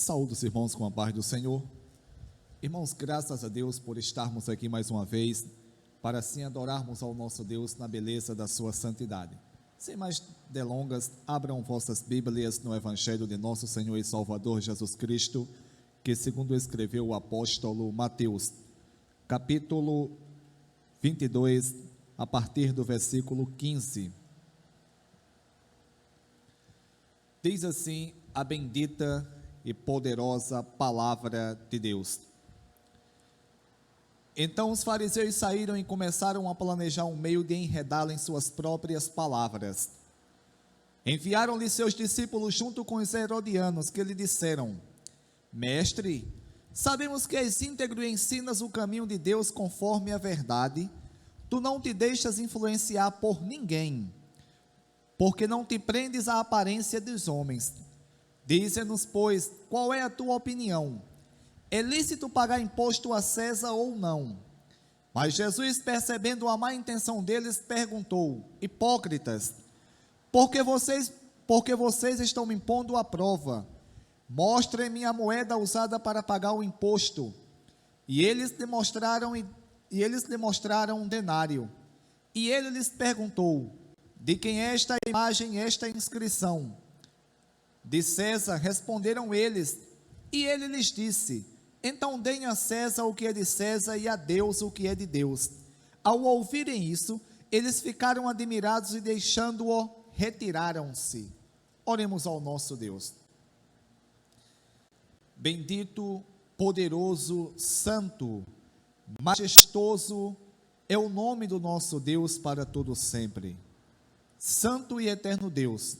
Saúdo os irmãos com a paz do Senhor. Irmãos, graças a Deus por estarmos aqui mais uma vez, para assim adorarmos ao nosso Deus na beleza da sua santidade. Sem mais delongas, abram vossas Bíblias no Evangelho de nosso Senhor e Salvador Jesus Cristo, que segundo escreveu o apóstolo Mateus, capítulo 22, a partir do versículo 15. Diz assim a bendita e poderosa palavra de Deus. Então os fariseus saíram e começaram a planejar um meio de enredá-lo em suas próprias palavras. Enviaram-lhe seus discípulos junto com os herodianos, que lhe disseram: Mestre, sabemos que és íntegro e ensinas o caminho de Deus conforme a verdade. Tu não te deixas influenciar por ninguém, porque não te prendes à aparência dos homens. Dize-nos, pois, qual é a tua opinião? É lícito pagar imposto a César ou não? Mas Jesus, percebendo a má intenção deles, perguntou: Hipócritas, porque vocês estão me impondo a prova? Mostrem-me a moeda usada para pagar o imposto. E eles lhe mostraram um denário. E ele lhes perguntou: De quem é esta imagem e esta inscrição? De César, responderam eles. E ele lhes disse: Então deem a César o que é de César e a Deus o que é de Deus. Ao ouvirem isso, eles ficaram admirados e, deixando-o, retiraram-se. Oremos ao nosso Deus. Bendito, poderoso, santo, majestoso é o nome do nosso Deus para todo sempre. Santo e eterno Deus,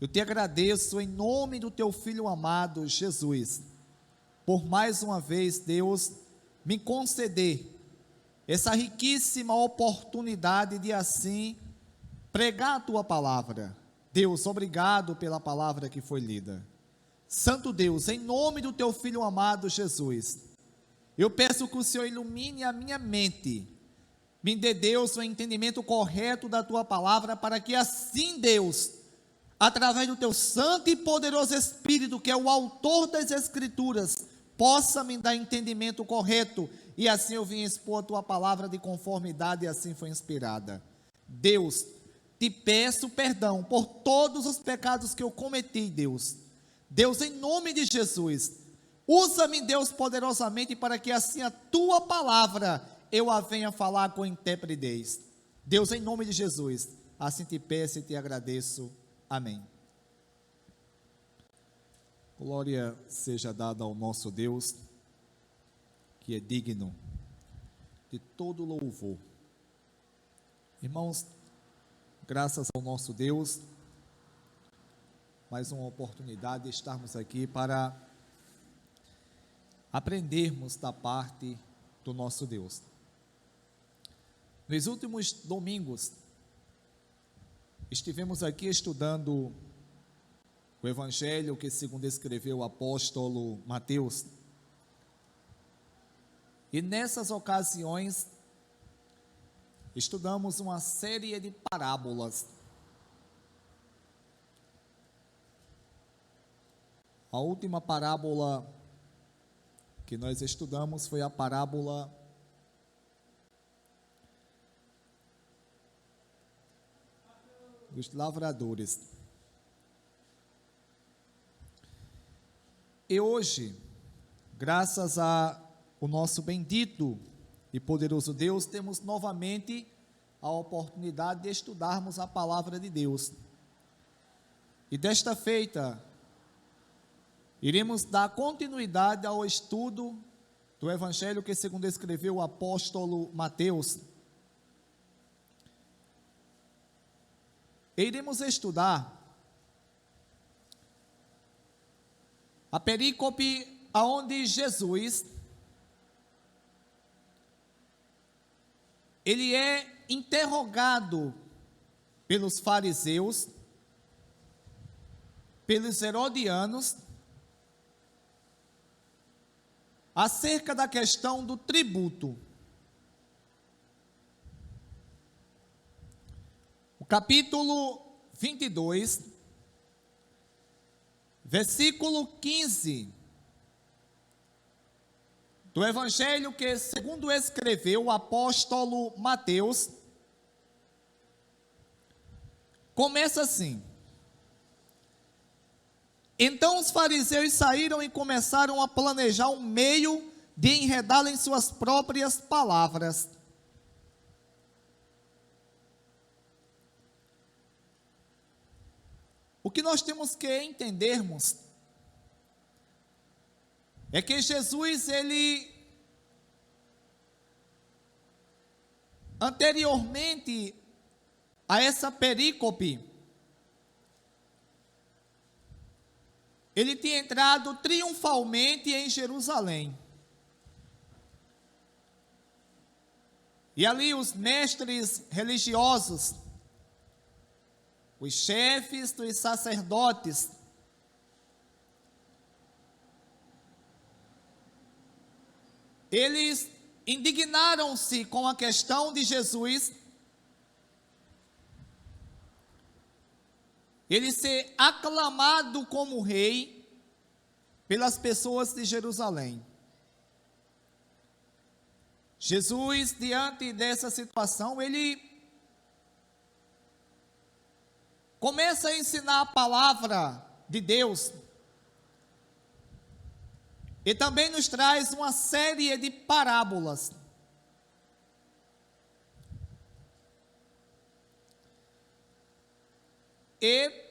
eu te agradeço em nome do teu Filho amado, Jesus, por mais uma vez, Deus, me conceder essa riquíssima oportunidade de assim pregar a tua palavra. Deus, obrigado pela palavra que foi lida. Santo Deus, em nome do teu Filho amado, Jesus, eu peço que o Senhor ilumine a minha mente, me dê, Deus, o entendimento correto da tua palavra, para que assim, Deus, através do teu santo e poderoso Espírito, que é o autor das Escrituras, possa me dar entendimento correto, e assim eu vim expor a tua palavra de conformidade, e assim foi inspirada. Deus, te peço perdão por todos os pecados que eu cometi, Deus. Deus, em nome de Jesus, usa-me, Deus, poderosamente, para que assim a tua palavra eu a venha falar com intrepidez. Deus, em nome de Jesus, assim te peço e te agradeço. Amém. Glória seja dada ao nosso Deus, que é digno de todo louvor. Irmãos, graças ao nosso Deus, mais uma oportunidade de estarmos aqui para aprendermos da parte do nosso Deus. Nos últimos domingos, estivemos aqui estudando o Evangelho que segundo escreveu o apóstolo Mateus. E nessas ocasiões, estudamos uma série de parábolas. A última parábola que nós estudamos foi a parábola dos lavradores. E hoje, graças ao nosso bendito e poderoso Deus, temos novamente a oportunidade de estudarmos a palavra de Deus. E desta feita, iremos dar continuidade ao estudo do Evangelho que segundo escreveu o apóstolo Mateus. E iremos estudar a perícope aonde Jesus, ele é interrogado pelos fariseus, pelos herodianos, acerca da questão do tributo. O capítulo 22, versículo 15 do Evangelho que segundo escreveu o apóstolo Mateus, começa assim: Então os fariseus saíram e começaram a planejar um meio de enredá-lo em suas próprias palavras. O que nós temos que entendermos é que Jesus, ele, anteriormente a essa perícope, ele tinha entrado triunfalmente em Jerusalém. E ali os mestres religiosos, os chefes dos sacerdotes, eles indignaram-se com a questão de Jesus, ele ser aclamado como rei pelas pessoas de Jerusalém. Jesus, diante dessa situação, ele começa a ensinar a palavra de Deus e também nos traz uma série de parábolas. E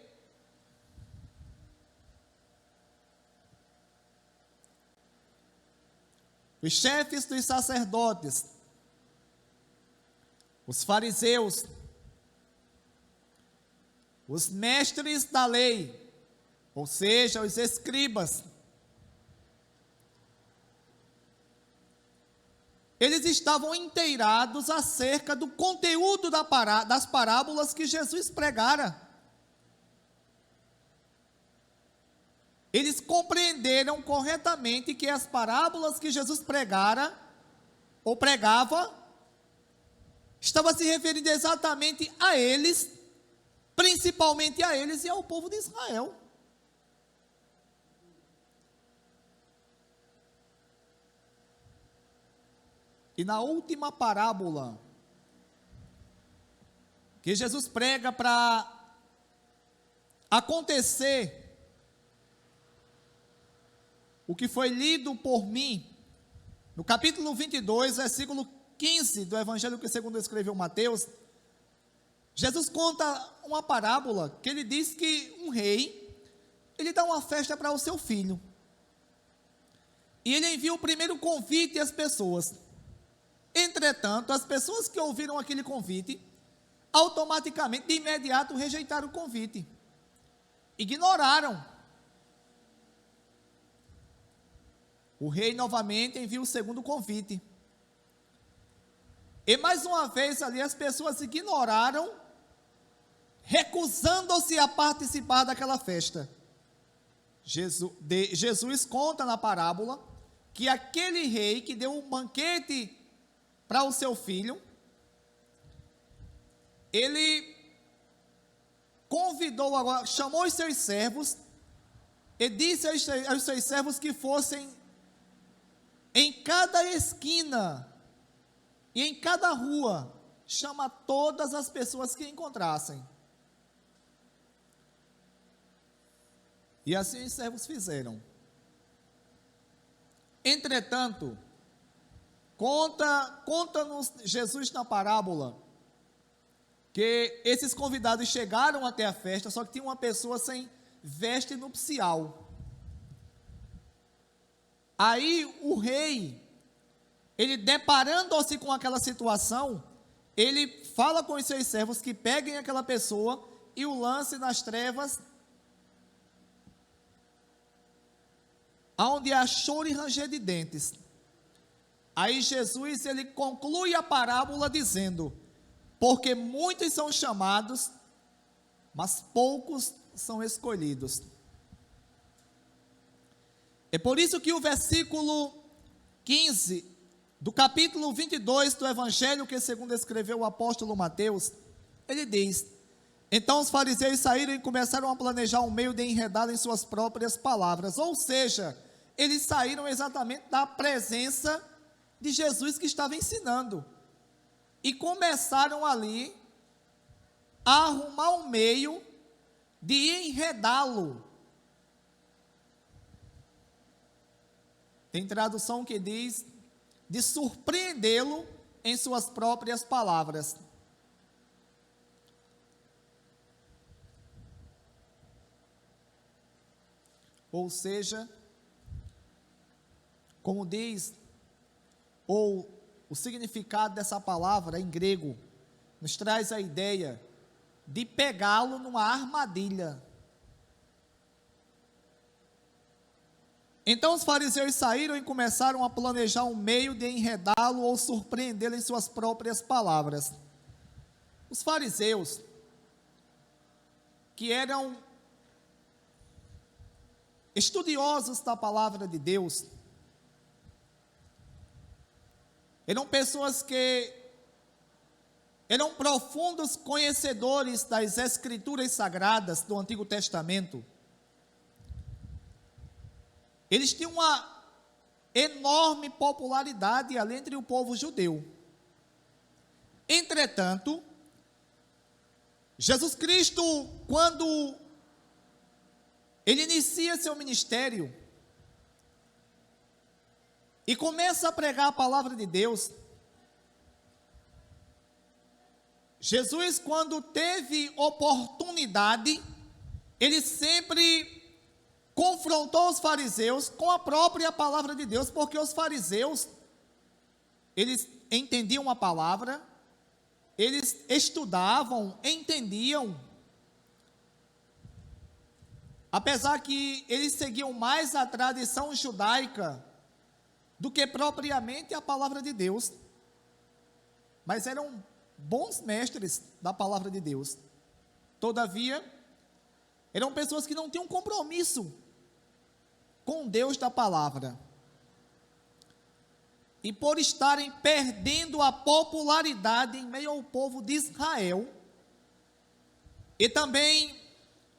os chefes dos sacerdotes, os fariseus, os mestres da lei, ou seja, os escribas, eles estavam inteirados acerca do conteúdo das parábolas que Jesus pregara. Eles compreenderam corretamente que as parábolas que Jesus pregara, ou pregava, estava se referindo exatamente a eles, principalmente a eles e ao povo de Israel. E na última parábola que Jesus prega para acontecer o que foi lido por mim, no capítulo 22, versículo 15 do Evangelho que segundo escreveu Mateus, Jesus conta uma parábola que ele diz que um rei, ele dá uma festa para o seu filho, e ele envia o primeiro convite às pessoas. Entretanto, as pessoas que ouviram aquele convite, automaticamente, de imediato, rejeitaram o convite, ignoraram. O rei novamente envia o segundo convite. E mais uma vez ali as pessoas ignoraram, recusando-se a participar daquela festa. Jesus conta na parábola que aquele rei que deu um banquete para o seu filho, ele convidou agora, chamou os seus servos e disse aos seus servos que fossem em cada esquina e em cada rua, chama todas as pessoas que encontrassem. E assim os servos fizeram. Entretanto, conta-nos Jesus na parábola que esses convidados chegaram até a festa, só que tinha uma pessoa sem veste nupcial. Aí o rei, ele deparando-se com aquela situação, ele fala com os seus servos que peguem aquela pessoa e o lancem nas trevas, onde há choro e ranger de dentes. Aí Jesus, ele conclui a parábola dizendo: porque muitos são chamados, mas poucos são escolhidos. É por isso que o versículo 15 do capítulo 22 do Evangelho que segundo escreveu o apóstolo Mateus, ele diz: Então os fariseus saíram e começaram a planejar um meio de enredá-lo em suas próprias palavras. Ou seja, eles saíram exatamente da presença de Jesus que estava ensinando. E começaram ali a arrumar um meio de enredá-lo. Tem tradução que diz de surpreendê-lo em suas próprias palavras. Ou seja, como diz, ou o significado dessa palavra em grego, nos traz a ideia de pegá-lo numa armadilha. Então os fariseus saíram e começaram a planejar um meio de enredá-lo ou surpreendê-lo em suas próprias palavras. Os fariseus, que eram estudiosos da palavra de Deus, eram pessoas que eram profundos conhecedores das Escrituras Sagradas do Antigo Testamento. Eles tinham uma enorme popularidade ali entre o povo judeu. Entretanto, Jesus Cristo, quando ele inicia seu ministério e começa a pregar a palavra de Deus, Jesus, quando teve oportunidade, ele sempre confrontou os fariseus com a própria palavra de Deus, porque os fariseus, eles entendiam a palavra, eles estudavam, entendiam, apesar que eles seguiam mais a tradição judaica do que propriamente a palavra de Deus, mas eram bons mestres da palavra de Deus. Todavia, eram pessoas que não tinham compromisso com Deus da palavra. E por estarem perdendo a popularidade em meio ao povo de Israel, e também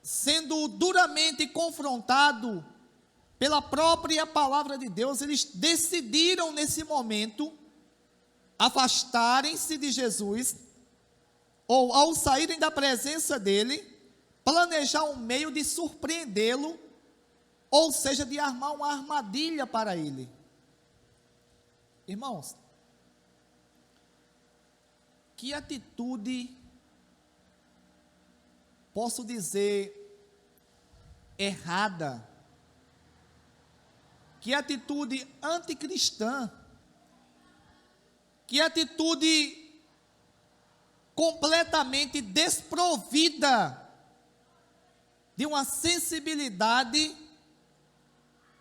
sendo duramente confrontado pela própria palavra de Deus, eles decidiram nesse momento afastarem-se de Jesus, ou ao saírem da presença dele, planejar um meio de surpreendê-lo, ou seja, de armar uma armadilha para ele. Irmãos, que atitude, posso dizer, errada, que atitude anticristã, que atitude completamente desprovida de uma sensibilidade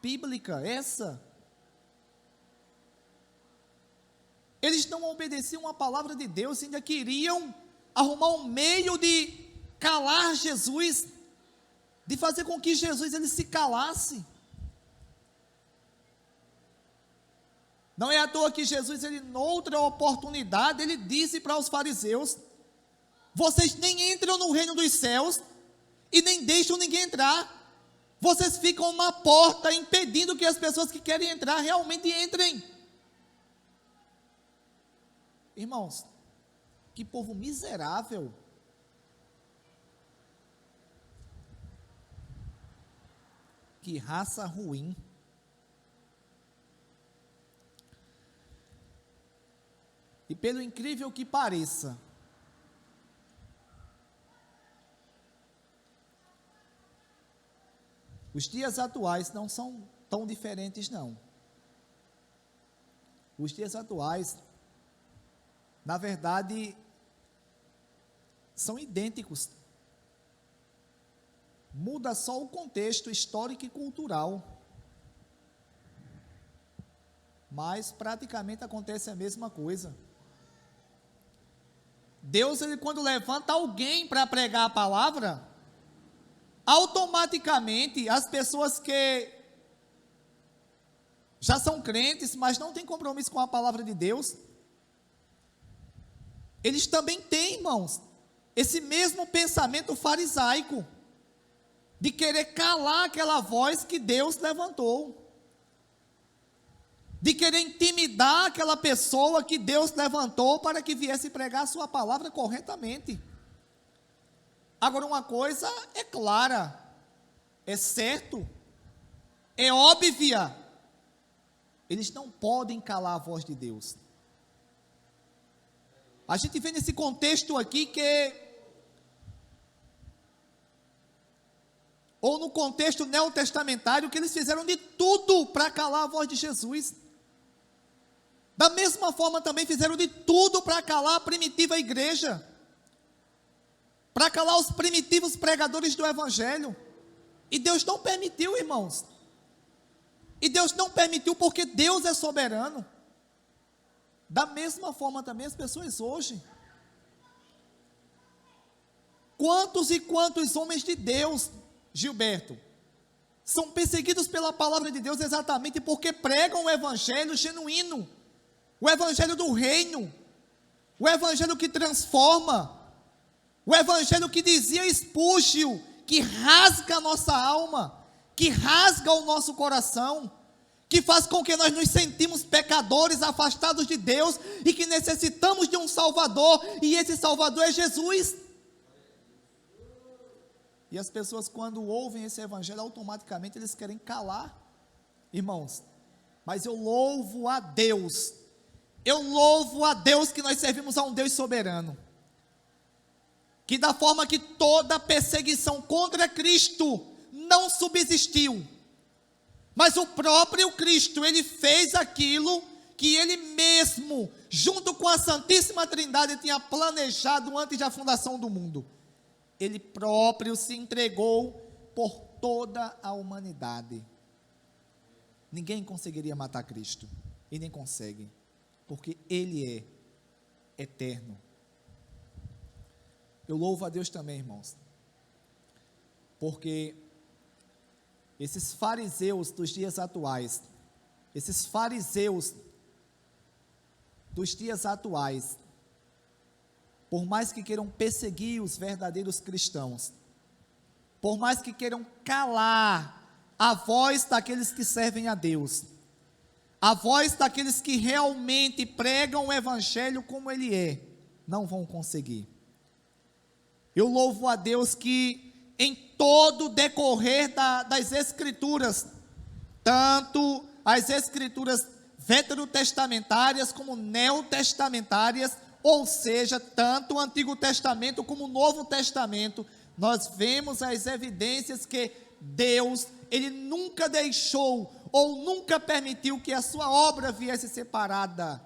bíblica essa. Eles não obedeciam a palavra de Deus, ainda queriam arrumar um meio de calar Jesus, de fazer com que Jesus ele se calasse. Não é à toa que Jesus, ele, noutra oportunidade, ele disse para os fariseus: vocês nem entram no reino dos céus e nem deixam ninguém entrar. Vocês ficam na porta impedindo que as pessoas que querem entrar realmente entrem. Irmãos, que povo miserável. Que raça ruim. E pelo incrível que pareça, os dias atuais não são tão diferentes, não. Os dias atuais, na verdade, são idênticos. Muda só o contexto histórico e cultural. Mas praticamente acontece a mesma coisa. Deus, ele, quando levanta alguém para pregar a palavra, automaticamente as pessoas que já são crentes, mas não têm compromisso com a palavra de Deus, eles também têm, irmãos, esse mesmo pensamento farisaico, de querer calar aquela voz que Deus levantou, de querer intimidar aquela pessoa que Deus levantou para que viesse pregar a sua palavra corretamente. Agora, uma coisa é clara, é certo, é óbvia: eles não podem calar a voz de Deus. A gente vê nesse contexto aqui ou no contexto neotestamentário, que eles fizeram de tudo para calar a voz de Jesus. Da mesma forma também fizeram de tudo para calar a primitiva igreja, para calar os primitivos pregadores do evangelho. E Deus não permitiu, irmãos. E Deus não permitiu porque Deus é soberano. Da mesma forma também as pessoas hoje. Quantos e quantos homens de Deus, Gilberto, são perseguidos pela palavra de Deus exatamente porque pregam o evangelho genuíno, o evangelho do reino, o evangelho que transforma, o evangelho que dizia Spurgeon, que rasga a nossa alma, que rasga o nosso coração, que faz com que nós nos sentimos pecadores, afastados de Deus, e que necessitamos de um Salvador, e esse Salvador é Jesus. E as pessoas, quando ouvem esse evangelho, automaticamente eles querem calar. Irmãos, mas eu louvo a Deus que nós servimos a um Deus soberano, que da forma que toda perseguição contra Cristo não subsistiu, mas o próprio Cristo, ele fez aquilo que ele mesmo, junto com a Santíssima Trindade, tinha planejado antes da fundação do mundo. Ele próprio se entregou por toda a humanidade. Ninguém conseguiria matar Cristo, e nem consegue, porque Ele é eterno. Eu louvo a Deus também, irmãos, porque esses fariseus dos dias atuais, por mais que queiram perseguir os verdadeiros cristãos, por mais que queiram calar a voz daqueles que servem a Deus, a voz daqueles que realmente pregam o evangelho como ele é, não vão conseguir. Eu louvo a Deus que em todo o decorrer das escrituras, tanto as escrituras veterotestamentárias como neotestamentárias, ou seja, tanto o Antigo Testamento como o Novo Testamento, nós vemos as evidências que Deus, Ele nunca deixou ou nunca permitiu que a sua obra viesse separada,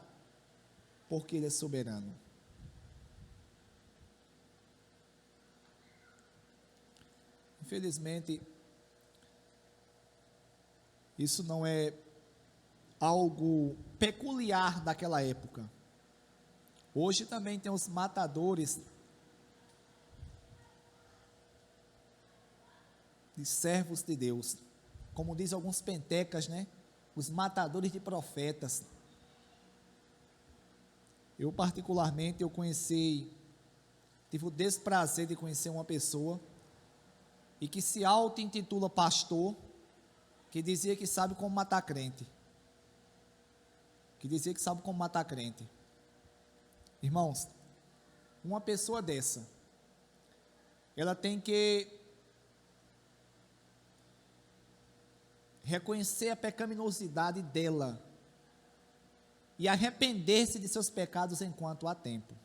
porque Ele é soberano. Infelizmente, isso não é algo peculiar daquela época. Hoje também tem os matadores de servos de Deus, como diz alguns pentecas, né? Os matadores de profetas. Eu particularmente, tive o desprazer de conhecer uma pessoa e que se auto-intitula pastor, que dizia que sabe como matar crente. Irmãos, uma pessoa dessa, ela tem que reconhecer a pecaminosidade dela e arrepender-se de seus pecados enquanto há tempo,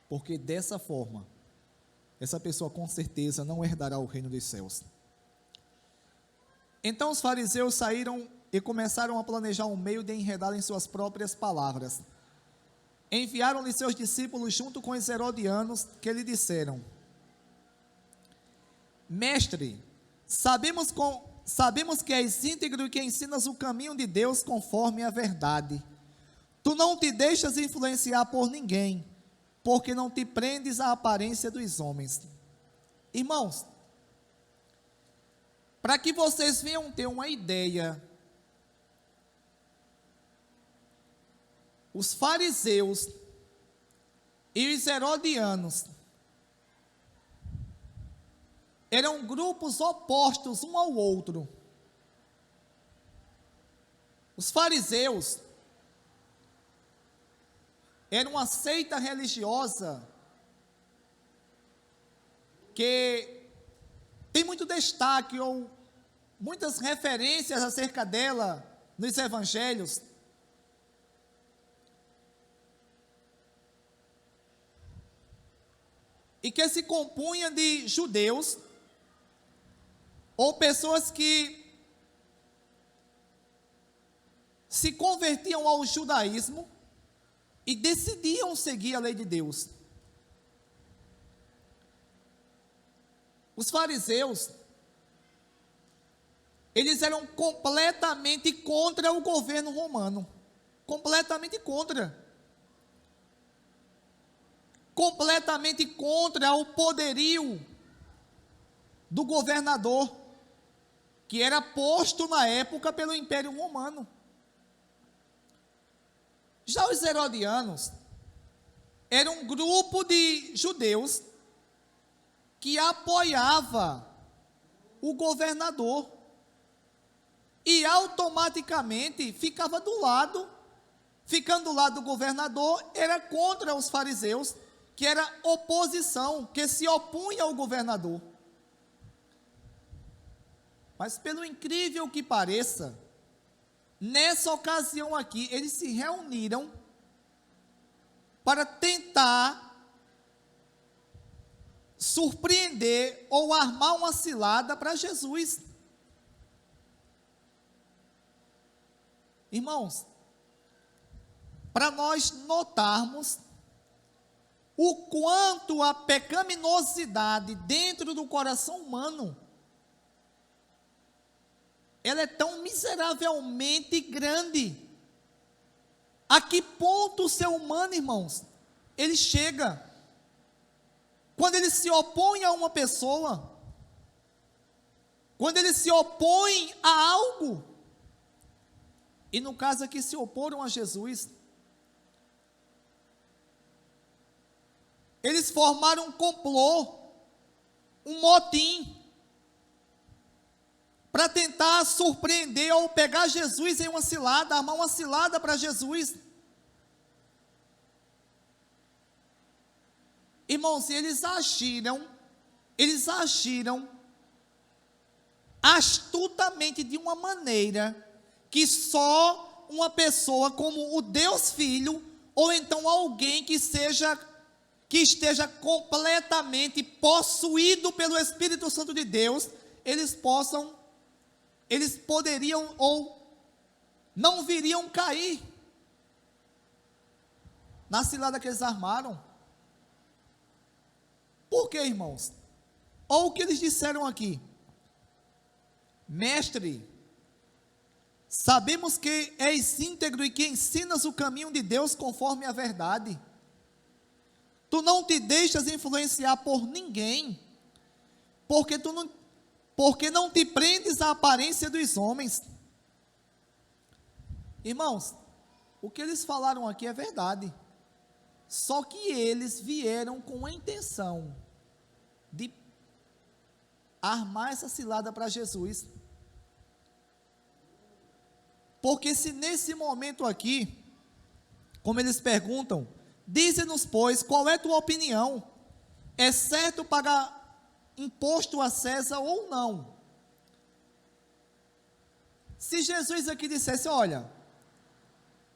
porque dessa forma, essa pessoa com certeza não herdará o reino dos céus. Então os fariseus saíram e começaram a planejar um meio de enredá-lo em suas próprias palavras. Enviaram-lhe seus discípulos junto com os herodianos, que lhe disseram: Mestre, sabemos que és íntegro e que ensinas o caminho de Deus conforme a verdade. Tu não te deixas influenciar por ninguém, porque não te prendes à aparência dos homens. Irmãos, para que vocês venham ter uma ideia, os fariseus, e os herodianos eram grupos opostos um ao outro. Os fariseus eram uma seita religiosa que tem muito destaque ou muitas referências acerca dela nos evangelhos. E que se compunha de judeus ou pessoas que se convertiam ao judaísmo e decidiam seguir a lei de Deus. Os fariseus, eles eram completamente contra o governo romano, completamente contra o poderio do governador, que era posto na época pelo Império Romano. Já os herodianos eram um grupo de judeus que apoiava o governador e automaticamente ficando do lado do governador, era contra os fariseus, que era oposição, que se opunha ao governador. Mas pelo incrível que pareça, nessa ocasião aqui, eles se reuniram para tentar surpreender ou armar uma cilada para Jesus. Irmãos, para nós notarmos o quanto a pecaminosidade dentro do coração humano, ela é tão miseravelmente grande. A que ponto o ser humano, irmãos, ele chega? Quando ele se opõe a uma pessoa, quando ele se opõe a algo, e no caso aqui se oporam a Jesus, eles formaram um complô, um motim, para tentar surpreender ou pegar Jesus em uma cilada, armar uma cilada para Jesus. Irmãos, eles agiram astutamente de uma maneira que só uma pessoa como o Deus Filho, ou então alguém que esteja completamente possuído pelo Espírito Santo de Deus, eles poderiam ou não viriam cair na cilada que eles armaram. Por quê, irmãos? Ou o que eles disseram aqui: mestre, sabemos que és íntegro e que ensinas o caminho de Deus conforme a verdade. Tu não te deixas influenciar por ninguém, porque não te prendes à aparência dos homens. Irmãos, o que eles falaram aqui é verdade. Só que eles vieram com a intenção de armar essa cilada para Jesus. Porque se nesse momento aqui, como eles perguntam, dize-nos, pois, qual é tua opinião? É certo pagar imposto a César ou não? Se Jesus aqui dissesse, olha,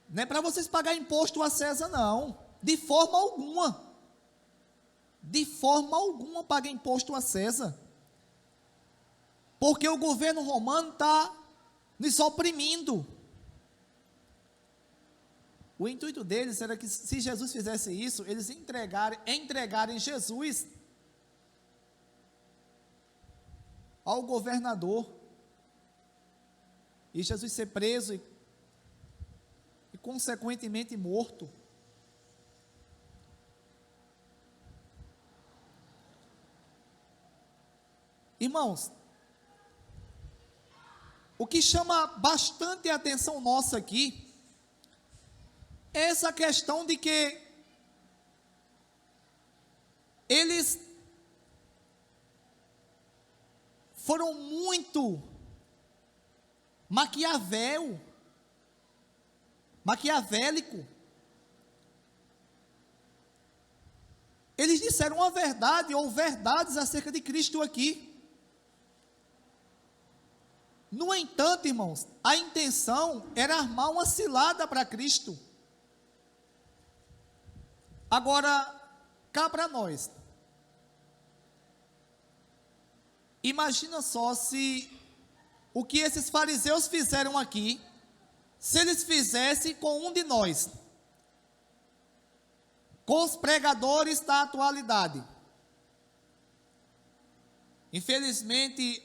não é para vocês pagar imposto a César não, de forma alguma paga imposto a César, porque o governo romano está nos oprimindo. O intuito deles era que, se Jesus fizesse isso, eles entregarem Jesus ao governador, e Jesus ser preso e consequentemente morto. Irmãos, o que chama bastante a atenção nossa aqui é essa questão de que eles foram muito maquiavélico. Eles disseram uma verdade ou verdades acerca de Cristo aqui. No entanto, irmãos, a intenção era armar uma cilada para Cristo. Agora, cá para nós. Imagina só se o que esses fariseus fizeram aqui, se eles fizessem com um de nós, com os pregadores da atualidade. Infelizmente,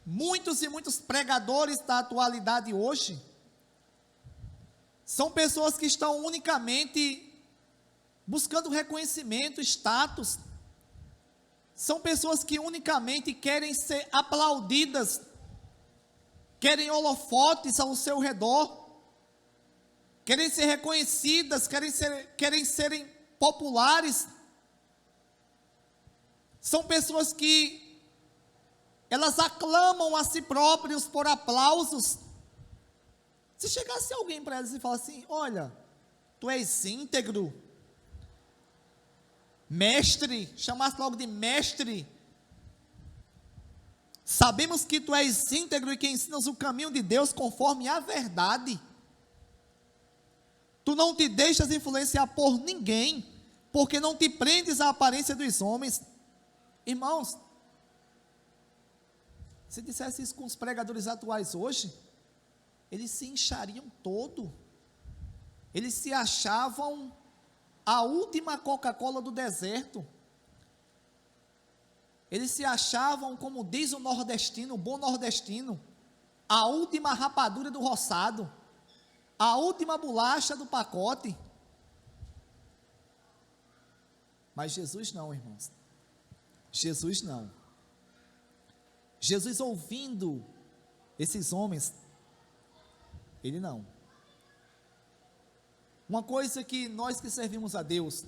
muitos e muitos pregadores da atualidade hoje são pessoas que estão unicamente buscando reconhecimento, status. São pessoas que unicamente querem ser aplaudidas, querem holofotes ao seu redor, querem ser reconhecidas, querem serem populares. São pessoas que elas aclamam a si próprios por aplausos. Se chegasse alguém para elas e falasse assim: olha, tu és íntegro, mestre, chamasse logo de mestre, sabemos que tu és íntegro e que ensinas o caminho de Deus conforme a verdade. Tu não te deixas influenciar por ninguém, porque não te prendes à aparência dos homens. Irmãos, se dissesse isso com os pregadores atuais hoje, eles se inchariam todo. Eles se achavam a última Coca-Cola do deserto. Eles se achavam, como diz o nordestino, o bom nordestino, a última rapadura do roçado, a última bolacha do pacote. Mas Jesus não, irmãos. Jesus não. Jesus, ouvindo esses homens, ele não. Uma coisa que nós que servimos a Deus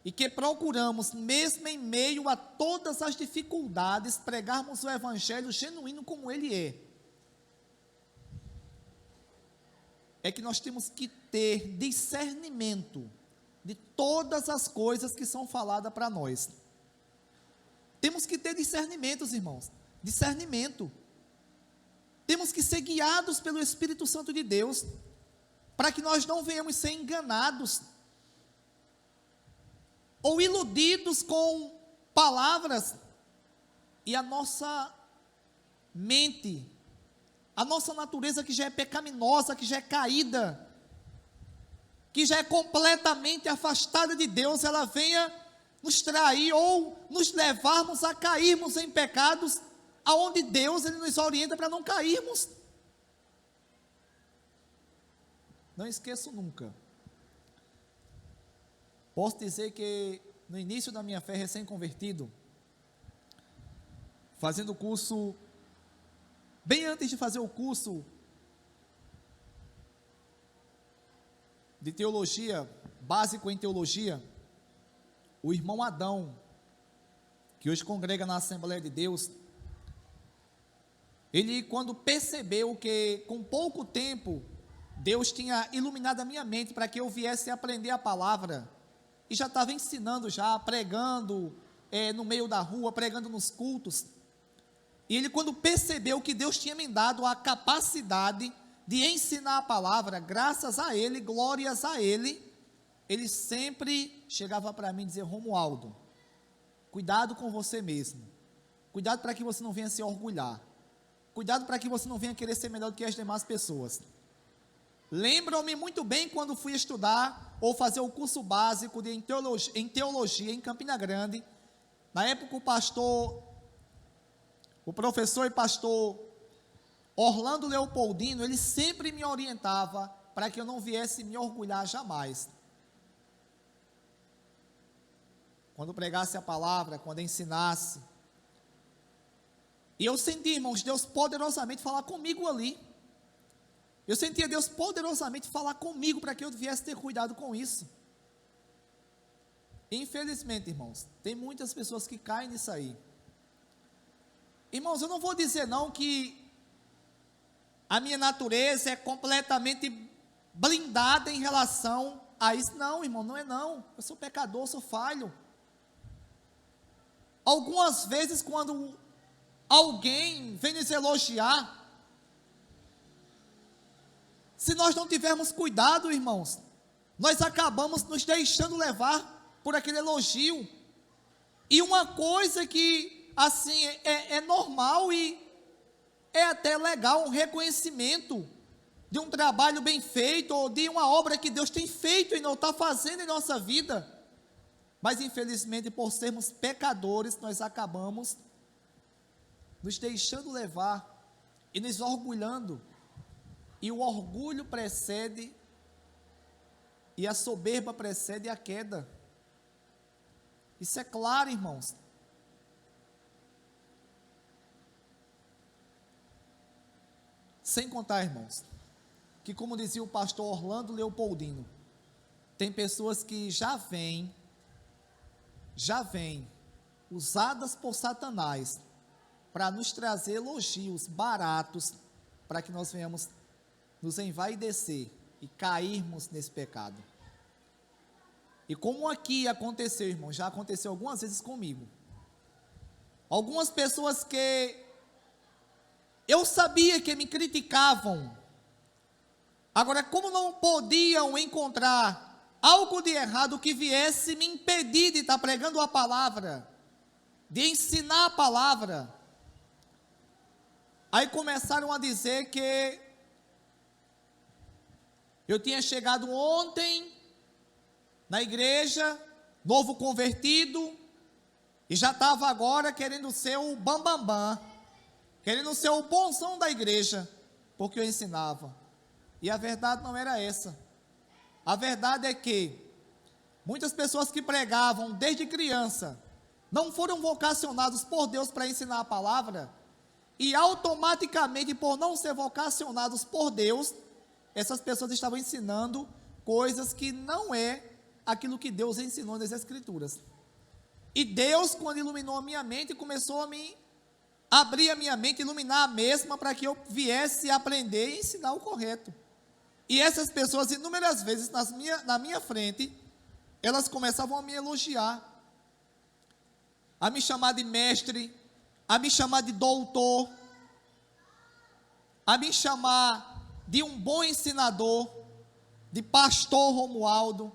e que procuramos, mesmo em meio a todas as dificuldades, pregarmos o evangelho genuíno como ele é que nós temos que ter discernimento de todas as coisas que são faladas para nós. Temos que ter discernimentos, irmãos, discernimento. Temos que ser guiados pelo Espírito Santo de Deus, para que nós não venhamos ser enganados, ou iludidos com palavras, e a nossa mente, a nossa natureza que já é pecaminosa, que já é caída, que já é completamente afastada de Deus, ela venha nos trair ou nos levarmos a cairmos em pecados, aonde Deus ele nos orienta para não cairmos. Não esqueço nunca. Posso dizer que no início da minha fé, recém-convertido, fazendo o curso, bem antes de fazer o curso de teologia, básico em teologia, o irmão Adão, que hoje congrega na Assembleia de Deus, ele, quando percebeu que com pouco tempo Deus tinha iluminado a minha mente para que eu viesse aprender a palavra, e já estava ensinando, já pregando no meio da rua, pregando nos cultos, e ele, quando percebeu que Deus tinha me dado a capacidade de ensinar a palavra, graças a ele, glórias a ele, ele sempre chegava para mim e dizia: Romualdo, cuidado com você mesmo, cuidado para que você não venha se orgulhar, cuidado para que você não venha querer ser melhor do que as demais pessoas. Lembro-me muito bem quando fui estudar ou fazer o curso básico em teologia em Campina Grande. Na época o professor e pastor Orlando Leopoldino, ele sempre me orientava para que eu não viesse me orgulhar jamais. Quando pregasse a palavra, quando ensinasse. E eu senti, irmãos, Deus poderosamente falar comigo ali. Eu sentia Deus poderosamente falar comigo para que eu viesse ter cuidado com isso. Infelizmente, irmãos, tem muitas pessoas que caem nisso aí. Irmãos, eu não vou dizer não que a minha natureza é completamente blindada em relação a isso. Não, irmão, não é não. Eu sou pecador, sou falho. Algumas vezes quando alguém vem nos elogiar, se nós não tivermos cuidado, irmãos, nós acabamos nos deixando levar por aquele elogio. E uma coisa que, assim, é normal e é até legal, um reconhecimento de um trabalho bem feito, ou de uma obra que Deus tem feito e não está fazendo em nossa vida. Mas, infelizmente, por sermos pecadores, nós acabamos nos deixando levar e nos orgulhando. E o orgulho precede, e a soberba precede a queda. Isso é claro, irmãos. Sem contar, irmãos, que como dizia o pastor Orlando Leopoldino, tem pessoas que já vêm usadas por Satanás para nos trazer elogios baratos, para que nós venhamos nos envaidecer e cairmos nesse pecado. E como aqui aconteceu, irmão, já aconteceu algumas vezes comigo. Algumas pessoas que eu sabia que me criticavam, agora como não podiam encontrar algo de errado que viesse me impedir de estar pregando a palavra, de ensinar a palavra, aí começaram a dizer que eu tinha chegado ontem na igreja, novo convertido, e já estava agora querendo ser o bambambam, querendo ser o bonzão da igreja, porque eu ensinava. E a verdade não era essa. A verdade é que muitas pessoas que pregavam desde criança não foram vocacionados por Deus para ensinar a palavra, e automaticamente, por não ser vocacionados por Deus, essas pessoas estavam ensinando coisas que não é aquilo que Deus ensinou nas Escrituras. E Deus, quando iluminou a minha mente, começou a me abrir a minha mente, iluminar a mesma, para que eu viesse aprender e ensinar o correto. E essas pessoas, inúmeras vezes, na minha frente, elas começavam a me elogiar, a me chamar de mestre, a me chamar de doutor, a me chamar de um bom ensinador, de pastor Romualdo.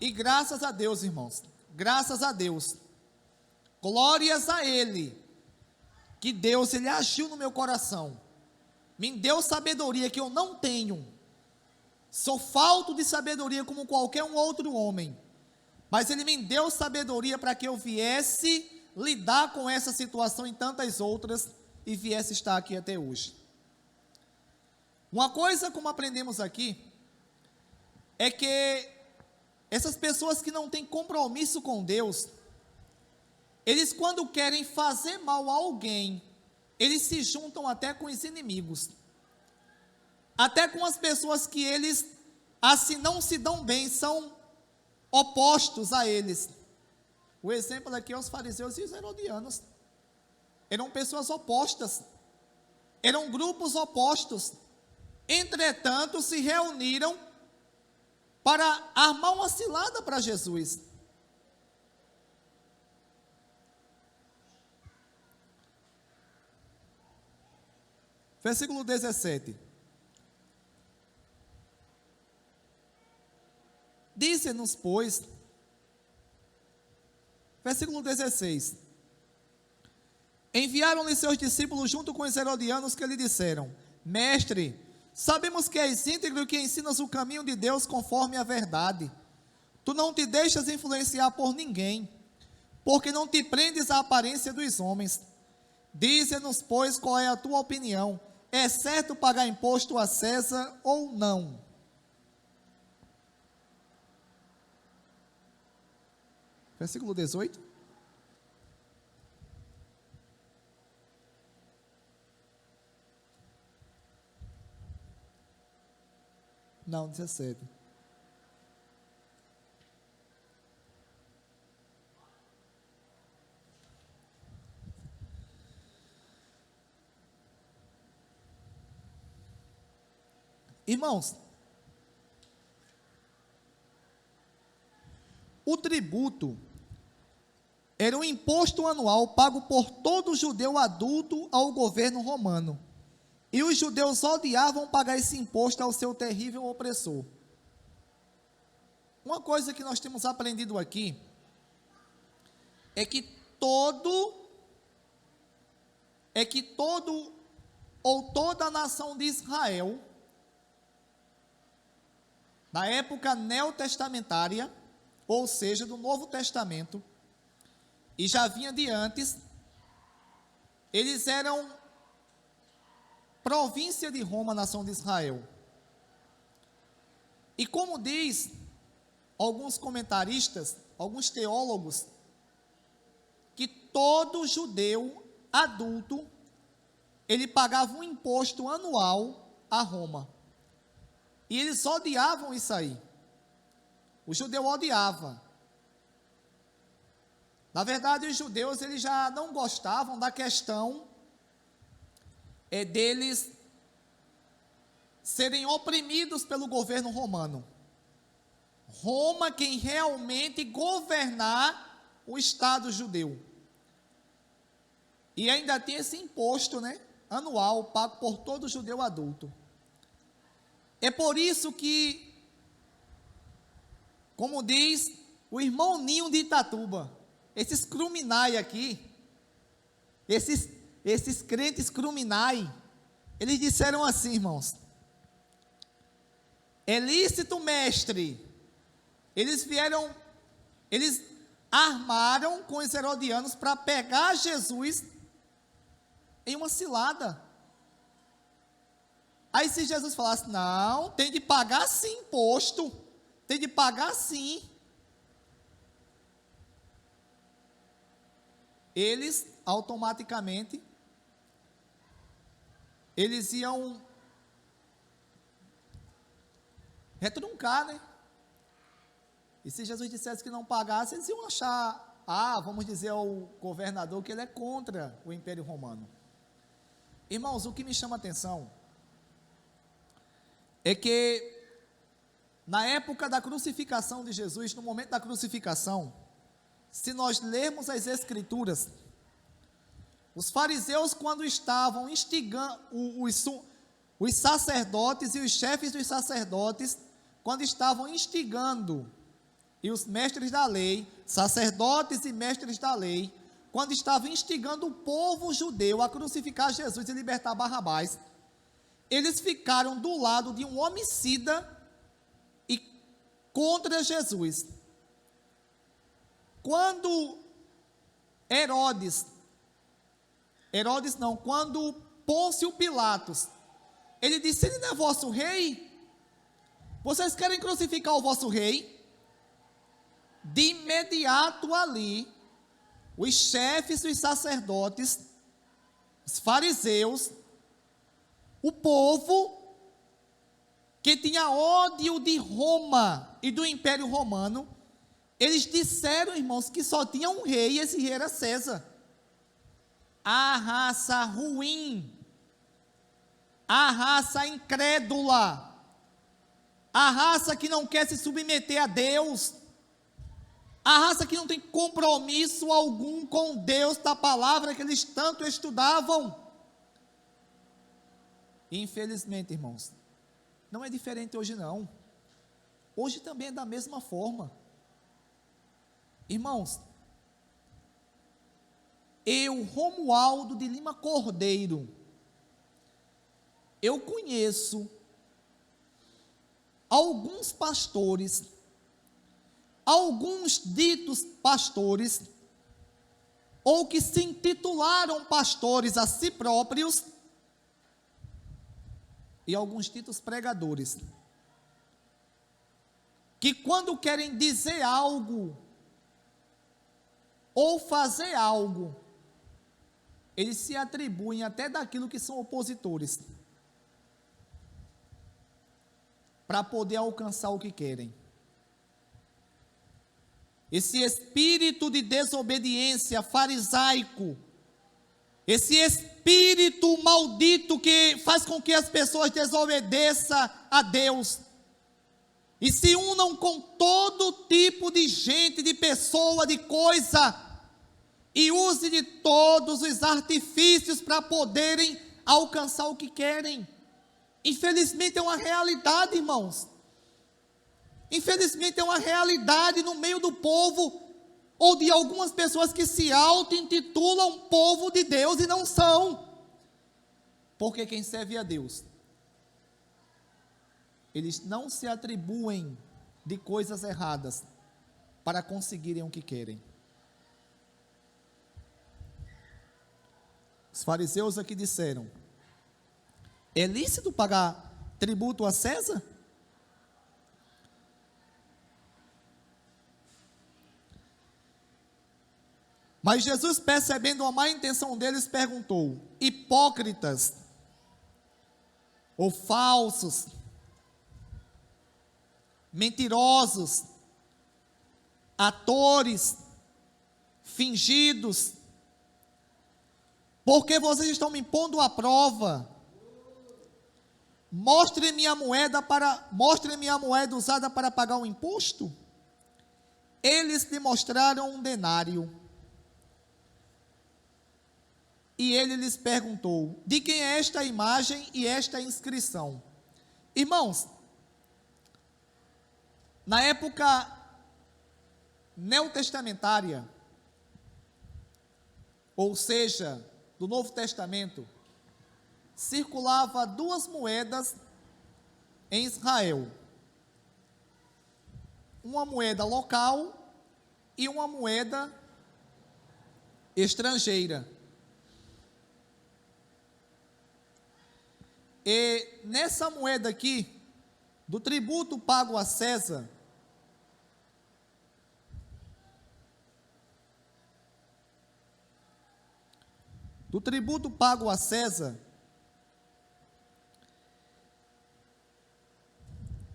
E graças a Deus, irmãos, graças a Deus, glórias a Ele, que Deus, Ele agiu no meu coração, me deu sabedoria que eu não tenho, sou falto de sabedoria como qualquer um outro homem, mas Ele me deu sabedoria para que eu viesse lidar com essa situação e tantas outras, e viesse estar aqui até hoje. Uma coisa, como aprendemos aqui, é que essas pessoas que não têm compromisso com Deus, eles, quando querem fazer mal a alguém, eles se juntam até com os inimigos, até com as pessoas que eles, assim, não se dão bem, são opostos a eles. O exemplo aqui é os fariseus e os herodianos. Eram pessoas opostas, eram grupos opostos, entretanto se reuniram para armar uma cilada para Jesus. Versículo 17. Dize-nos, pois, versículo 16. Enviaram-lhe seus discípulos junto com os herodianos, que lhe disseram: Mestre, sabemos que és íntegro e que ensinas o caminho de Deus conforme a verdade. Tu não te deixas influenciar por ninguém, porque não te prendes à aparência dos homens. Dize-nos, pois, qual é a tua opinião? É certo pagar imposto a César ou não? Versículo 18. Não, 17. Irmãos, o tributo era um imposto anual pago por todo judeu adulto ao governo romano. E os judeus odiavam pagar esse imposto ao seu terrível opressor. Uma coisa que nós temos aprendido aqui é que todo ou toda a nação de Israel, na época neotestamentária, ou seja, do Novo Testamento, e já vinha de antes, eles eram província de Roma, nação de Israel. E como diz alguns comentaristas, alguns teólogos, que todo judeu adulto, ele pagava um imposto anual a Roma. E eles odiavam isso aí. O judeu odiava. Na verdade, os judeus eles já não gostavam da questão deles serem oprimidos pelo governo romano. Roma quem realmente governar o Estado judeu. E ainda tem esse imposto, anual, pago por todo judeu adulto. É por isso que, como diz o irmão Ninho de Itatuba, esses cruminai aqui, esses crentes cruminai, eles disseram assim, irmãos: é lícito, mestre. Eles armaram com os herodianos para pegar Jesus em uma cilada. Aí se Jesus falasse, não, tem de pagar sim imposto, tem de pagar sim. Eles, automaticamente, eles iam retruncar, E se Jesus dissesse que não pagasse, eles iam achar, vamos dizer ao governador que ele é contra o Império Romano. Irmãos, o que me chama a atenção é que na época da crucificação de Jesus, no momento da crucificação, se nós lermos as Escrituras, os fariseus, quando estavam instigando, os sacerdotes e os chefes dos sacerdotes, quando estavam instigando, e os mestres da lei, sacerdotes e mestres da lei, quando estavam instigando o povo judeu a crucificar Jesus e libertar Barrabás, eles ficaram do lado de um homicida e contra Jesus. Quando quando Pôncio Pilatos, ele disse, ele não é vosso rei? Vocês querem crucificar o vosso rei? De imediato ali, os chefes dos sacerdotes, os fariseus, o povo que tinha ódio de Roma e do Império Romano, eles disseram, irmãos, que só tinha um rei e esse rei era César. A raça ruim, a raça incrédula, a raça que não quer se submeter a Deus, a raça que não tem compromisso algum com Deus, da palavra que eles tanto estudavam. Infelizmente, irmãos, não é diferente hoje não. Hoje também é da mesma forma. Irmãos, eu, Romualdo de Lima Cordeiro, eu conheço alguns pastores, alguns ditos pastores, ou que se intitularam pastores a si próprios, e alguns ditos pregadores, que quando querem dizer algo, ou fazer algo, eles se atribuem até daquilo que são opositores, para poder alcançar o que querem. Esse espírito de desobediência farisaico, esse espírito maldito que faz com que as pessoas desobedeçam a Deus e se unam com todo tipo de gente, de pessoa, de coisa, e use de todos os artifícios para poderem alcançar o que querem. Infelizmente é uma realidade, irmãos. Infelizmente é uma realidade no meio do povo, ou de algumas pessoas que se auto-intitulam povo de Deus e não são. Porque quem serve a Deus, eles não se atribuem de coisas erradas para conseguirem o que querem. Os fariseus aqui disseram: é lícito pagar tributo a César? Mas Jesus, percebendo a má intenção deles, perguntou: hipócritas ou falsos, mentirosos, atores, fingidos, porque vocês estão me pondo à prova? Mostre-me a moeda usada para pagar o imposto. Eles lhe mostraram um denário. E ele lhes perguntou: de quem é esta imagem e esta inscrição? Irmãos, na época neotestamentária, ou seja, do Novo Testamento, circulava duas moedas em Israel. Uma moeda local e uma moeda estrangeira. E nessa moeda aqui, do tributo pago a César,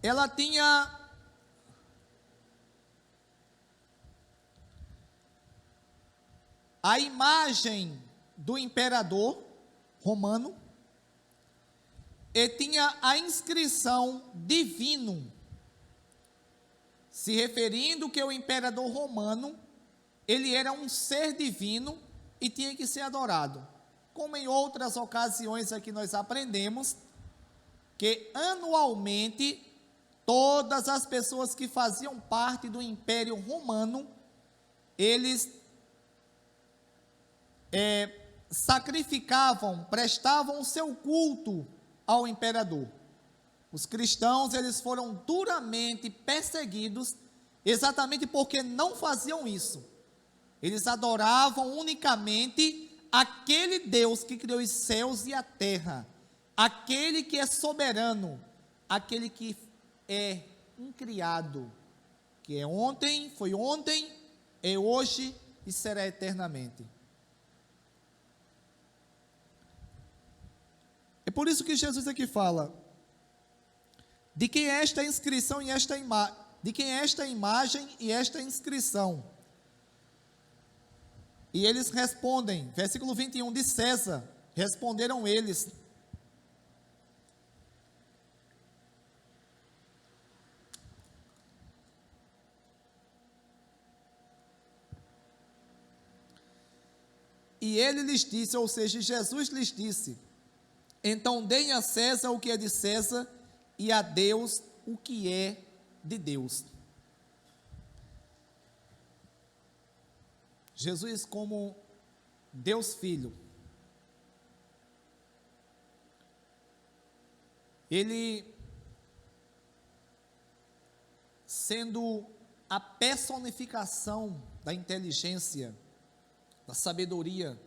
ela tinha a imagem do imperador romano e tinha a inscrição divino, se referindo que o imperador romano, ele era um ser divino e tinha que ser adorado. Como em outras ocasiões aqui nós aprendemos, que anualmente, todas as pessoas que faziam parte do Império Romano, eles sacrificavam, prestavam o seu culto ao imperador. Os cristãos, eles foram duramente perseguidos, exatamente porque não faziam isso. Eles adoravam unicamente aquele Deus que criou os céus e a terra, aquele que é soberano, aquele que é incriado, que é ontem, foi ontem, é hoje e será eternamente. É por isso que Jesus aqui fala: de quem é esta inscrição e esta imagem? De quem é esta imagem e esta inscrição? E eles respondem, versículo 21, de César. Responderam eles. E ele lhes disse, ou seja, Jesus lhes disse: então deem a César o que é de César e a Deus o que é de Deus. Jesus, como Deus Filho, ele, sendo a personificação da inteligência, da sabedoria,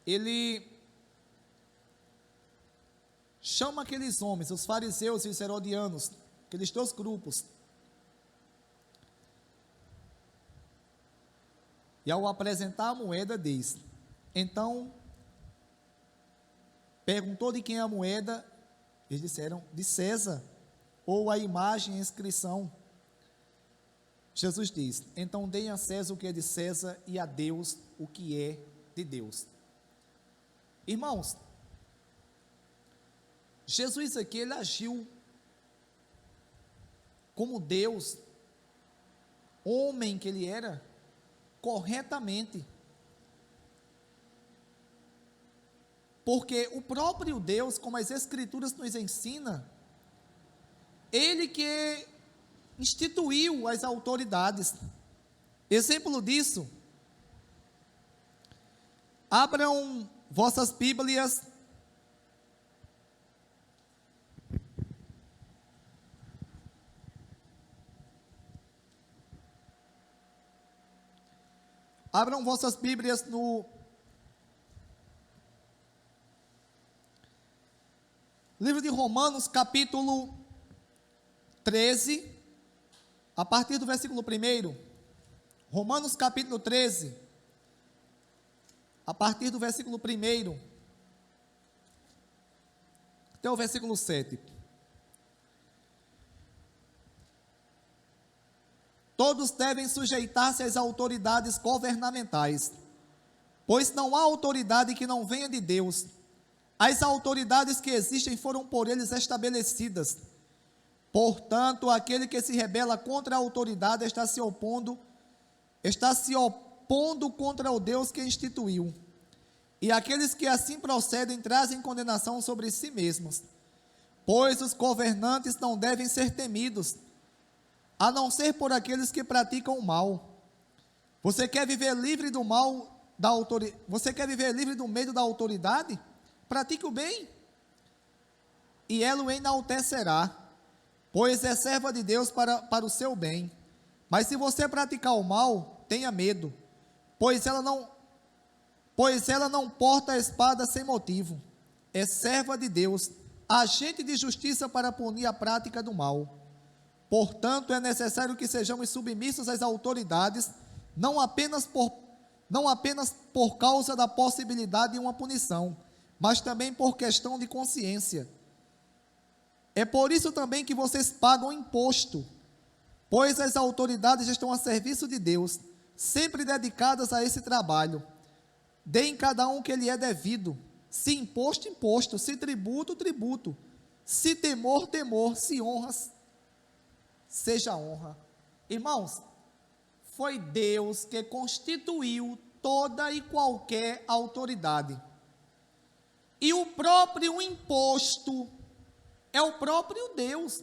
ele chama aqueles homens, os fariseus e os herodianos, aqueles dois grupos, e ao apresentar a moeda diz, então, perguntou de quem é a moeda, eles disseram, de César, ou a imagem e a inscrição. Jesus diz: então deem a César o que é de César e a Deus o que é de Deus. Irmãos, Jesus aqui, ele agiu como Deus, homem que ele era, corretamente. Porque o próprio Deus, como as Escrituras nos ensinam, ele que instituiu as autoridades. Exemplo disso, abram vossas Bíblias no livro de Romanos, capítulo 13, a partir do versículo 1. Romanos, capítulo 13, a partir do versículo 1 até o versículo 7. Todos devem sujeitar-se às autoridades governamentais, pois não há autoridade que não venha de Deus. As autoridades que existem foram por eles estabelecidas. Portanto, aquele que se rebela contra a autoridade está se opondo contra o Deus que instituiu. E aqueles que assim procedem trazem condenação sobre si mesmos. Pois os governantes não devem ser temidos, a não ser por aqueles que praticam o mal. Você quer viver livre do mal da autoridade? Você quer viver livre do medo da autoridade? Pratique o bem, e ela o enaltecerá, pois é serva de Deus para o seu bem. Mas se você praticar o mal, tenha medo, pois ela não porta a espada sem motivo. É serva de Deus, agente de justiça para punir a prática do mal. Portanto, é necessário que sejamos submissos às autoridades, não apenas por causa da possibilidade de uma punição, mas também por questão de consciência. É por isso também que vocês pagam imposto, pois as autoridades estão a serviço de Deus, sempre dedicadas a esse trabalho. Deem cada um o que lhe é devido, se imposto, imposto, se tributo, tributo, se temor, temor, se honra, seja honra. Irmãos, foi Deus que constituiu toda e qualquer autoridade. E o próprio imposto é o próprio Deus,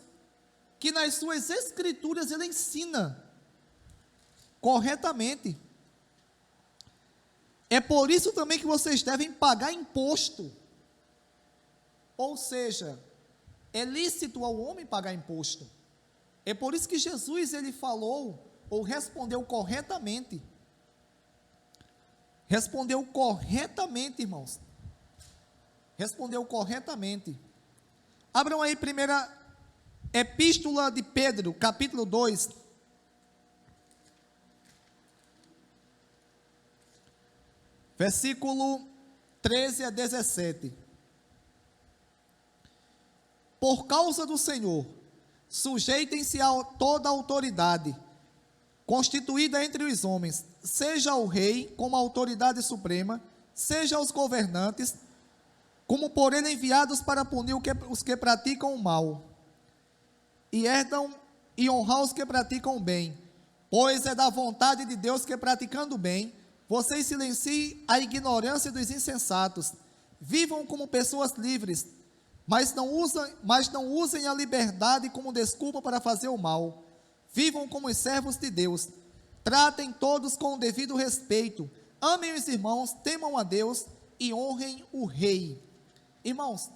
que nas suas Escrituras ele ensina corretamente. É por isso também que vocês devem pagar imposto. Ou seja, é lícito ao homem pagar imposto. É por isso que Jesus ele falou, ou respondeu corretamente. Respondeu corretamente, irmãos. Respondeu corretamente. Abram aí primeira Epístola de Pedro, capítulo 2. Versículo 13 a 17. Por causa do Senhor, sujeitem-se a toda autoridade, constituída entre os homens, seja o rei como autoridade suprema, seja os governantes, como por ele enviados para punir os que praticam o mal, e honrar os que praticam o bem, pois é da vontade de Deus que, praticando o bem, vocês silenciem a ignorância dos insensatos, vivam como pessoas livres, mas não usem a liberdade como desculpa para fazer o mal, vivam como os servos de Deus, tratem todos com o devido respeito, amem os irmãos, temam a Deus e honrem o rei. Irmãos,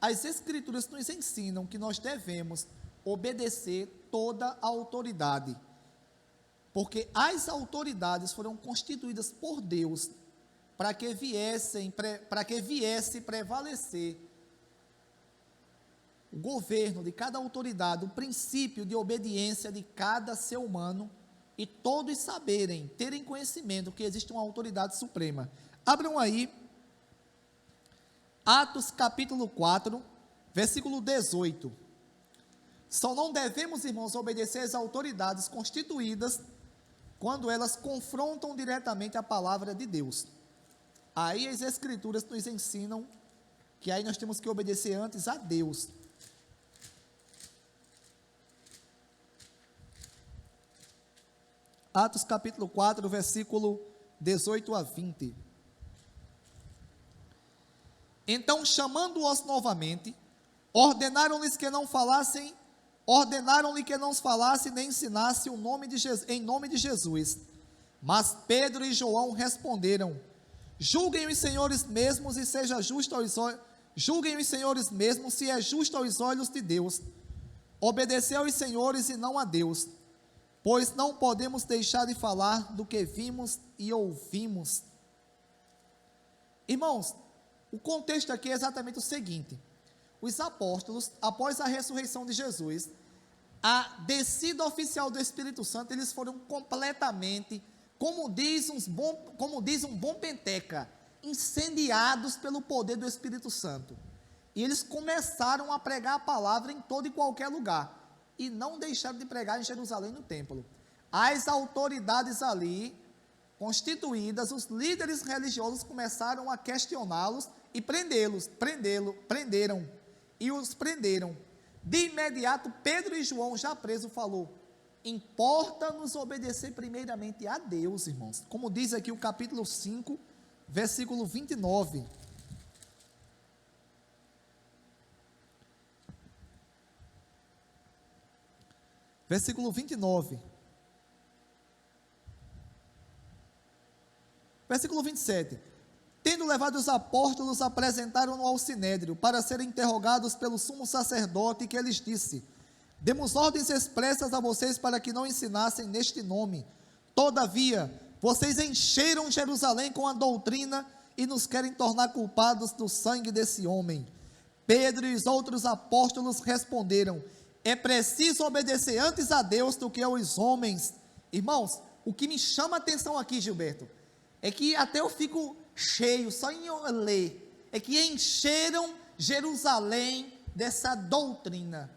as Escrituras nos ensinam que nós devemos obedecer toda a autoridade, porque as autoridades foram constituídas por Deus para que viesse prevalecer o governo de cada autoridade, o princípio de obediência de cada ser humano, e todos saberem, terem conhecimento que existe uma autoridade suprema. Abram aí Atos capítulo 4, versículo 18. Só não devemos, irmãos, obedecer às autoridades constituídas quando elas confrontam diretamente a palavra de Deus. Aí as Escrituras nos ensinam que aí nós temos que obedecer antes a Deus. Atos capítulo 4, versículo 18 a 20. Então, chamando-os novamente, ordenaram-lhe que não falassem nem ensinassem em nome de Jesus. Mas Pedro e João responderam: julguem os senhores mesmos e seja justo aos olhos, julguem os senhores mesmos se é justo aos olhos de Deus. Obedecer aos senhores e não a Deus, pois não podemos deixar de falar do que vimos e ouvimos. Irmãos, o contexto aqui é exatamente o seguinte: os apóstolos, após a ressurreição de Jesus, a descida oficial do Espírito Santo, eles foram completamente, como diz um bom penteca, incendiados pelo poder do Espírito Santo. E eles começaram a pregar a palavra em todo e qualquer lugar, e não deixaram de pregar em Jerusalém, no templo. As autoridades ali, constituídas, os líderes religiosos começaram a questioná-los e prenderam. De imediato, Pedro e João, já preso, falou: importa-nos obedecer primeiramente a Deus, irmãos. Como diz aqui o capítulo 5, versículo 29. Versículo 29. Versículo 27. Tendo levado os apóstolos, apresentaram-no ao sinédrio, para serem interrogados pelo sumo sacerdote, que lhes disse: demos ordens expressas a vocês para que não ensinassem neste nome. Todavia, vocês encheram Jerusalém com a doutrina e nos querem tornar culpados do sangue desse homem. Pedro e os outros apóstolos responderam: é preciso obedecer antes a Deus do que aos homens. Irmãos, o que me chama a atenção aqui, Gilberto, é que até eu fico cheio, só em ler, é que encheram Jerusalém dessa doutrina,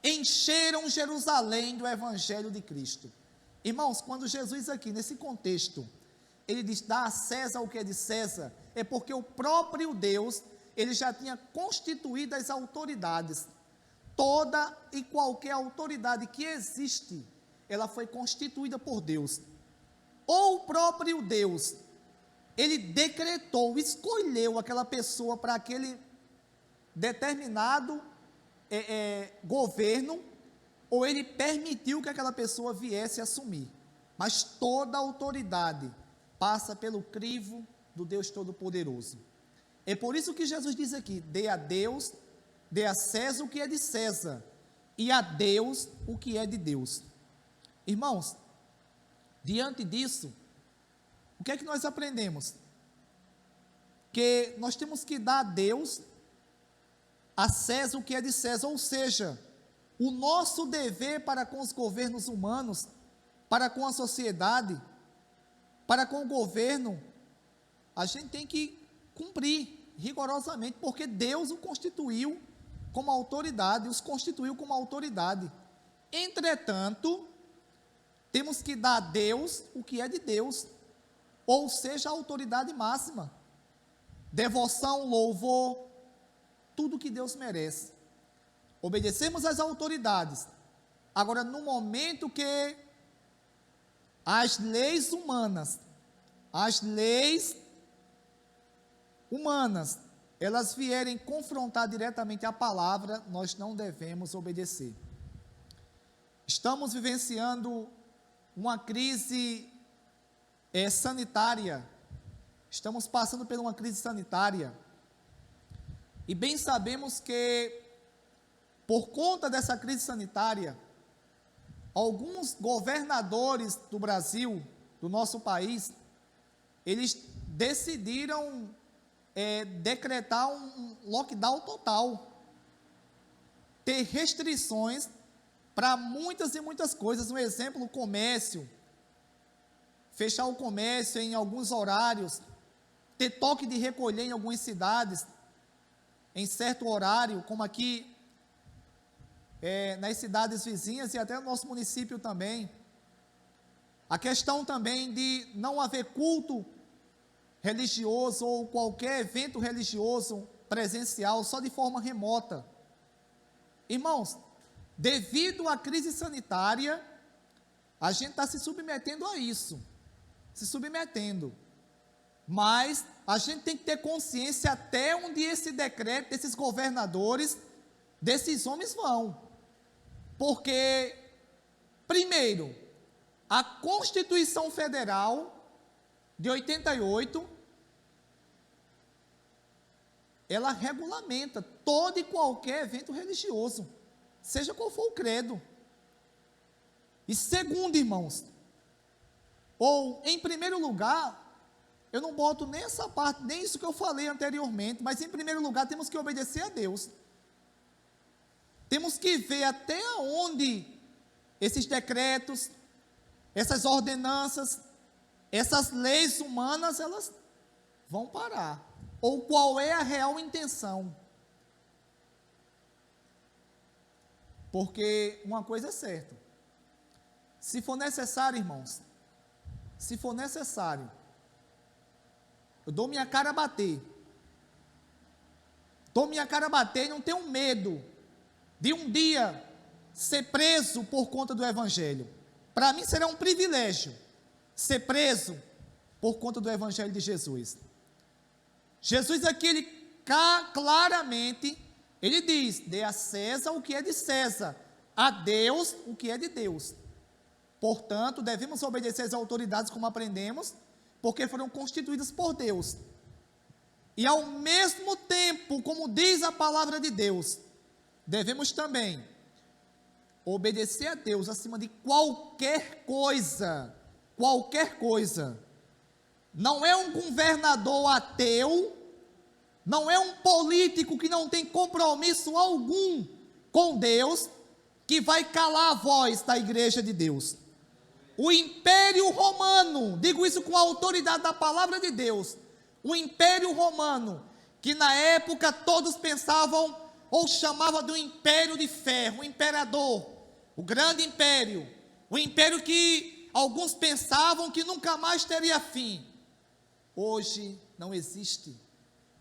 encheram Jerusalém do Evangelho de Cristo. Irmãos, quando Jesus aqui, nesse contexto, ele diz: dá a César o que é de César, é porque o próprio Deus, ele já tinha constituído as autoridades. Toda e qualquer autoridade que existe, ela foi constituída por Deus. Ou o próprio Deus, ele decretou, escolheu aquela pessoa para aquele determinado governo, ou ele permitiu que aquela pessoa viesse a assumir. Mas toda autoridade passa pelo crivo do Deus Todo-Poderoso. É por isso que Jesus diz aqui: dê a César o que é de César, e a Deus o que é de Deus. Irmãos, diante disso, o que é que nós aprendemos? Que nós temos que dar a César o que é de César, ou seja, o nosso dever para com os governos humanos, para com a sociedade, para com o governo, a gente tem que cumprir rigorosamente, porque Deus o constituiu como autoridade, os constituiu como autoridade. Entretanto, temos que dar a Deus o que é de Deus, ou seja, a autoridade máxima, devoção, louvor, tudo que Deus merece. Obedecemos às autoridades. Agora, no momento que as leis humanas, elas vierem confrontar diretamente a palavra, nós não devemos obedecer. Estamos vivenciando uma crise sanitária, estamos passando por uma crise sanitária, e bem sabemos que, por conta dessa crise sanitária, alguns governadores do Brasil, do nosso país, eles decidiram decretar um lockdown total, ter restrições para muitas e muitas coisas. Um exemplo: o comércio, fechar o comércio em alguns horários, ter toque de recolher em algumas cidades, em certo horário, como aqui nas cidades vizinhas e até no nosso município também. A questão também de não haver culto religioso ou qualquer evento religioso presencial, só de forma remota. Irmãos, devido à crise sanitária, a gente está se submetendo a isso, mas a gente tem que ter consciência até onde esse decreto desses governadores, desses homens vão, porque, primeiro, a Constituição Federal de 88, ela regulamenta todo e qualquer evento religioso, seja qual for o credo. E segundo, irmãos, ou em primeiro lugar, eu não boto nem essa parte, nem isso que eu falei anteriormente, mas em primeiro lugar temos que obedecer a Deus. Temos que ver até onde esses decretos, essas ordenanças, essas leis humanas, elas vão parar. Ou qual é a real intenção. Porque uma coisa é certa. Se for necessário, irmãos, se for necessário, eu dou minha cara a bater. E não tenho medo de um dia ser preso por conta do Evangelho. Para mim será um privilégio ser preso por conta do Evangelho de Jesus. Jesus aqui, ele claramente, ele diz, dê a César o que é de César, a Deus o que é de Deus. Portanto, devemos obedecer às autoridades como aprendemos, porque foram constituídas por Deus. E ao mesmo tempo, como diz a palavra de Deus, devemos também obedecer a Deus acima de qualquer coisa. Qualquer coisa. Não é um governador ateu, não é um político que não tem compromisso algum com Deus, que vai calar a voz da igreja de Deus. O Império Romano, digo isso com a autoridade da palavra de Deus, o Império Romano, que na época todos pensavam, ou chamavam de um império de ferro, o imperador, o grande império, o império que alguns pensavam que nunca mais teria fim. Hoje não existe,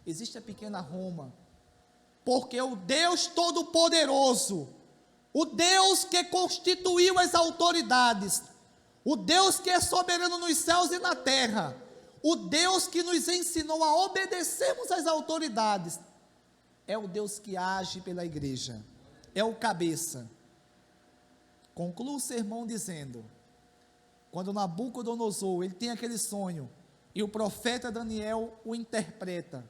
existe a pequena Roma, porque o Deus Todo-Poderoso, o Deus que constituiu as autoridades, o Deus que é soberano nos céus e na terra, o Deus que nos ensinou a obedecermos às autoridades, é o Deus que age pela igreja, é o cabeça. Concluo o sermão dizendo, quando Nabucodonosor, ele tem aquele sonho, e o profeta Daniel o interpreta,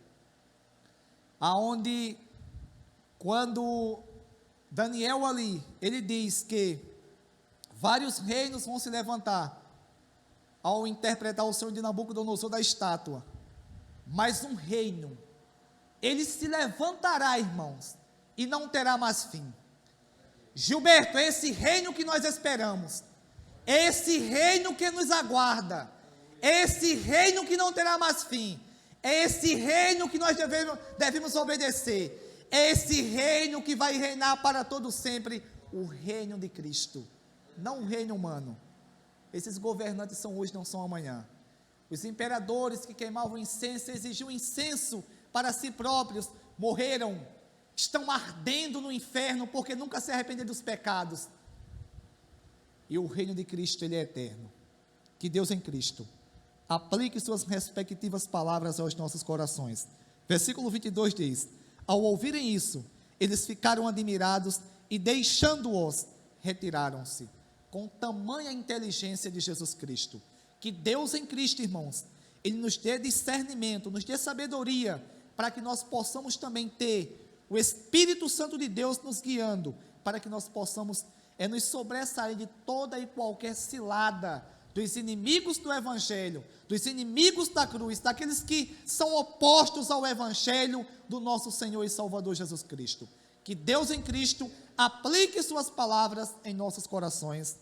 aonde, quando Daniel ali, ele diz que vários reinos vão se levantar, ao interpretar o sonho de Nabucodonosor da estátua, mas um reino, ele se levantará, irmãos, e não terá mais fim. Gilberto, é esse reino que nós esperamos, é esse reino que nos aguarda, é esse reino que não terá mais fim, é esse reino que nós devemos obedecer, é esse reino que vai reinar para todo sempre, o reino de Cristo, não o reino humano. Esses governantes são hoje, não são amanhã. Os imperadores que queimavam incenso, exigiam incenso para si próprios, morreram, estão ardendo no inferno, porque nunca se arrependeram dos pecados. E o reino de Cristo, ele é eterno. Que Deus em Cristo aplique suas respectivas palavras aos nossos corações. Versículo 22 diz, ao ouvirem isso, eles ficaram admirados e deixando-os, retiraram-se. Com tamanha inteligência de Jesus Cristo, que Deus em Cristo, irmãos, Ele nos dê discernimento, nos dê sabedoria, para que nós possamos também ter o Espírito Santo de Deus nos guiando, para que nós possamos nos sobressair de toda e qualquer cilada, dos inimigos do Evangelho, dos inimigos da cruz, daqueles que são opostos ao Evangelho do nosso Senhor e Salvador Jesus Cristo. Que Deus em Cristo aplique suas palavras em nossos corações.